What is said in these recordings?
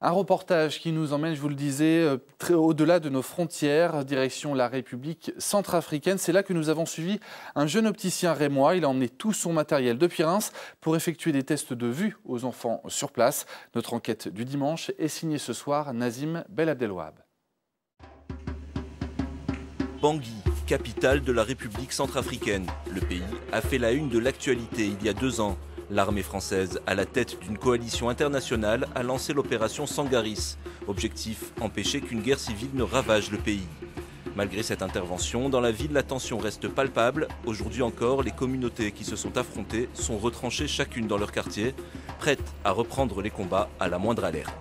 Un reportage qui nous emmène, je vous le disais, très au-delà de nos frontières, direction la République centrafricaine. C'est là que nous avons suivi un jeune opticien rémois. Il a emmené tout son matériel depuis Reims pour effectuer des tests de vue aux enfants sur place. Notre enquête du dimanche est signée ce soir Nazim Belabdelouab. Bangui, capitale de la République centrafricaine. Le pays a fait la une de l'actualité il y a 2 ans. L'armée française, à la tête d'une coalition internationale, a lancé l'opération Sangaris. Objectif, empêcher qu'une guerre civile ne ravage le pays. Malgré cette intervention, dans la ville, la tension reste palpable. Aujourd'hui encore, les communautés qui se sont affrontées sont retranchées chacune dans leur quartier, prêtes à reprendre les combats à la moindre alerte.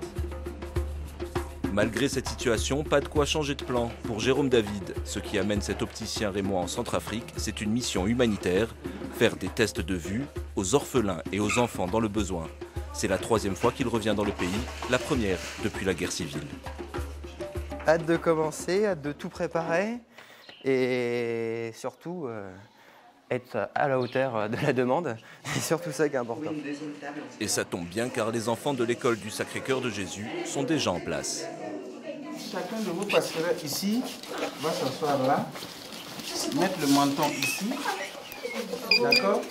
Malgré cette situation, pas de quoi changer de plan. Pour Jérôme David, ce qui amène cet opticien rémois en Centrafrique, c'est une mission humanitaire, faire des tests de vue aux orphelins et aux enfants dans le besoin. C'est la 3e fois qu'il revient dans le pays, la première depuis la guerre civile. Hâte de commencer, hâte de tout préparer et surtout être à la hauteur de la demande. C'est surtout ça qui est important. Et ça tombe bien car les enfants de l'école du Sacré-Cœur de Jésus sont déjà en place. Chacun de vous passerait ici, va s'asseoir là, mettre le menton ici, d'accord,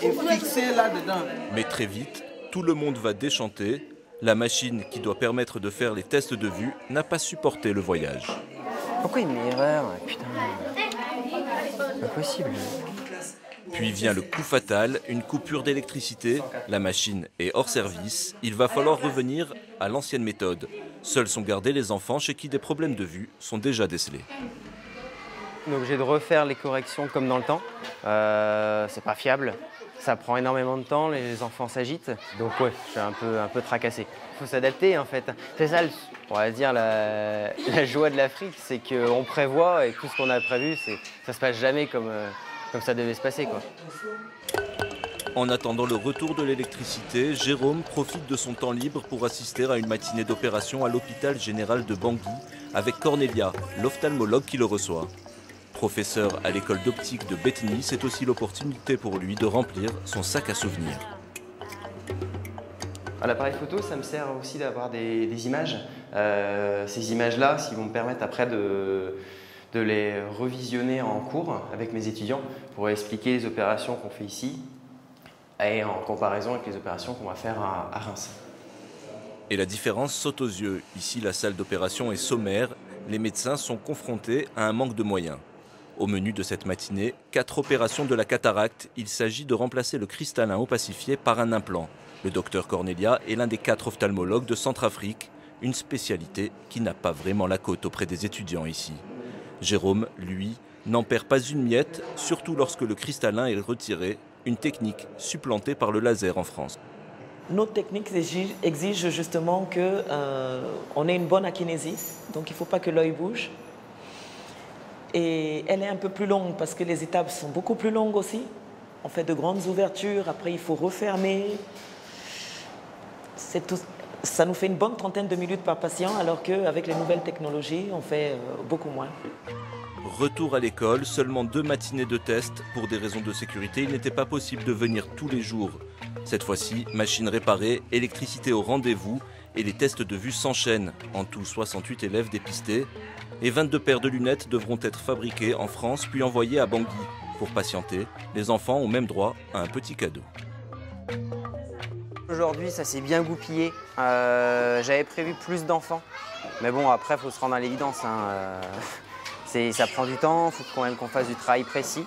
et fixer là-dedans. Mais très vite, tout le monde va déchanter. La machine qui doit permettre de faire les tests de vue n'a pas supporté le voyage. Pourquoi une erreur? Putain, pas possible. Puis vient le coup fatal, une coupure d'électricité. La machine est hors service. Il va falloir revenir à l'ancienne méthode. Seuls sont gardés les enfants chez qui des problèmes de vue sont déjà décelés. On est obligé de refaire les corrections comme dans le temps. C'est pas fiable. Ça prend énormément de temps, les enfants s'agitent. Donc ouais, je suis un peu tracassé. Il faut s'adapter en fait. C'est ça, on va dire, la joie de l'Afrique, c'est qu'on prévoit et tout ce qu'on a prévu, ça se passe jamais comme ça devait se passer, quoi. En attendant le retour de l'électricité, Jérôme profite de son temps libre pour assister à une matinée d'opération à l'hôpital général de Bangui avec Cornelia, l'ophtalmologue qui le reçoit. Professeur à l'école d'optique de Bethany, c'est aussi l'opportunité pour lui de remplir son sac à souvenirs. L'appareil photo, ça me sert aussi d'avoir des images. Ces images-là, s'ils vont me permettre après de les revisionner en cours avec mes étudiants pour expliquer les opérations qu'on fait ici et en comparaison avec les opérations qu'on va faire à Reims. Et la différence saute aux yeux. Ici, la salle d'opération est sommaire. Les médecins sont confrontés à un manque de moyens. Au menu de cette matinée, 4 opérations de la cataracte. Il s'agit de remplacer le cristallin opacifié par un implant. Le docteur Cornelia est l'un des 4 ophtalmologues de Centrafrique, une spécialité qui n'a pas vraiment la cote auprès des étudiants ici. Jérôme, lui, n'en perd pas une miette, surtout lorsque le cristallin est retiré, une technique supplantée par le laser en France. Notre technique exige justement qu'on ait une bonne akinésie, donc il ne faut pas que l'œil bouge. Et elle est un peu plus longue parce que les étapes sont beaucoup plus longues aussi. On fait de grandes ouvertures, après il faut refermer. Ça nous fait une bonne trentaine de minutes par patient, alors qu'avec les nouvelles technologies, on fait beaucoup moins. Retour à l'école, seulement 2 matinées de tests. Pour des raisons de sécurité, il n'était pas possible de venir tous les jours. Cette fois-ci, machine réparée, électricité au rendez-vous et les tests de vue s'enchaînent. En tout, 68 élèves dépistés. Et 22 paires de lunettes devront être fabriquées en France puis envoyées à Bangui. Pour patienter, les enfants ont même droit à un petit cadeau. Aujourd'hui, ça s'est bien goupillé. J'avais prévu plus d'enfants. Mais bon, après, il faut se rendre à l'évidence. Ça prend du temps, il faut quand même qu'on fasse du travail précis.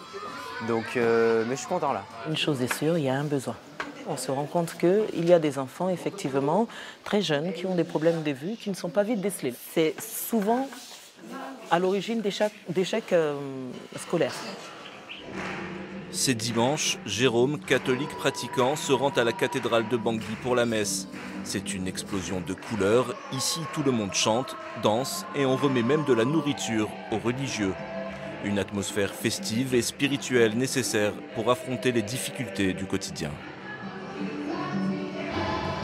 Donc, mais je suis content là. Une chose est sûre, il y a un besoin. On se rend compte qu'il y a des enfants, effectivement, très jeunes, qui ont des problèmes de vue, qui ne sont pas vite décelés. C'est souvent à l'origine d'échecs scolaires. C'est dimanche, Jérôme, catholique pratiquant, se rend à la cathédrale de Bangui pour la messe. C'est une explosion de couleurs. Ici, tout le monde chante, danse et on remet même de la nourriture aux religieux. Une atmosphère festive et spirituelle nécessaire pour affronter les difficultés du quotidien.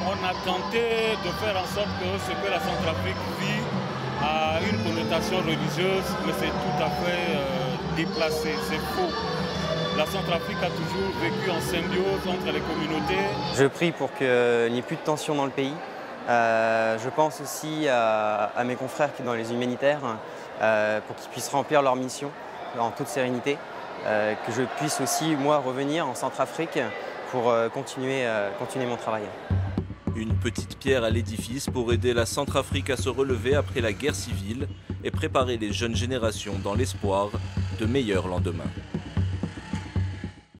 On a tenté de faire en sorte que ce que la Centrafrique vit a une connotation religieuse, mais c'est tout à fait déplacé, c'est faux. La Centrafrique a toujours vécu en symbiose entre les communautés. Je prie pour qu'il n'y ait plus de tension dans le pays, Je pense aussi à mes confrères qui sont dans les humanitaires pour qu'ils puissent remplir leur mission en toute sérénité, que je puisse aussi, moi, revenir en Centrafrique pour continuer mon travail. Une petite pierre à l'édifice pour aider la Centrafrique à se relever après la guerre civile et préparer les jeunes générations dans l'espoir de meilleurs lendemains.